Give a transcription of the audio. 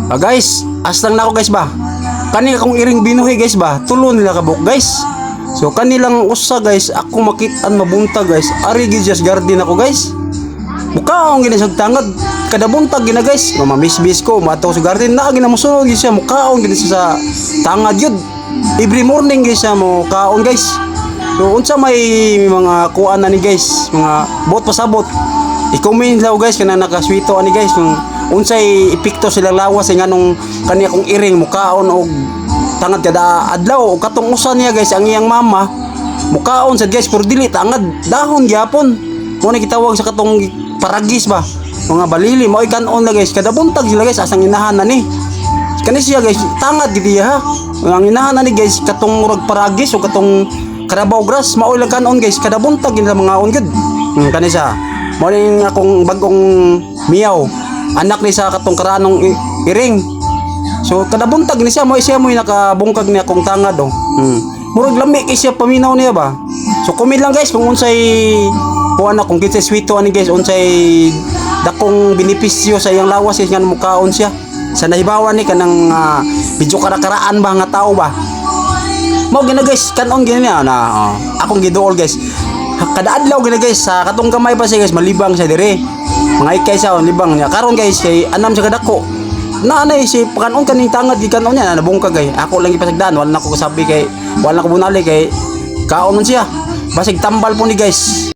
Guys, astang na ako guys ba. Kani akong iring binuhi guys ba. Tulo nila kabuk guys. So kanilang usa guys, ako makitaan mabunta guys. Ari gid garden ako guys. Mukaon gini sa tangad. Kada buntag gina guys. Mamamisbis ko mato sa garden na gina mosunod gid siya mukaon gini sa tangad yun. Every morning guys siya mo kaon guys. So unsa may mga kuan na ni guys, mga bot pasabot. I-comment daw guys kana nakaswito ani guys kung unsay epekto silang lawas nga nung kani akong iring mukaon og tangad kada adlaw o katong usa niya guys ang iyang mama mukaon sad guys pero dili tangad dahon gyapon mo ni gitawag sa katong paragis ba mga balili mo ikanon na guys kada buntag sila guys asang inahan na ni kani siya guys tangad gid ha ang inahan na ni guys katong murag paragis o katong karabaw grass mao lang kanon guys kada buntag nila mga on gud kani siya mo ni akong bagong miyaw anak ni sa katong karanong iring. So kada buntag ni siya mo nakabungkag niya akong tangad oh. Murag lami kay siya paminaw niya ba. So comment lang guys kung unsay kuan kung kinsay sweeto ani guys unsay dakong benepisyo sa iyang lawas nga mukaon siya. Sa nahibawan ni kanang medyo karakaraan ba nga tao ba. Mo gina guys kanon gini na akong giduol guys. Kada adlaw gina guys sa katong kamay pa siya guys malibang siya dire. Mga ikay siya libang niya. Karon guys kay anam siya kadako. Naanay si pakanon kaning tangad di kanon niya nabungkag kay ako lang ipasagdan wala na ko kasabi kay wala na ko bunali kay kaon man siya basig tambal po ni guys.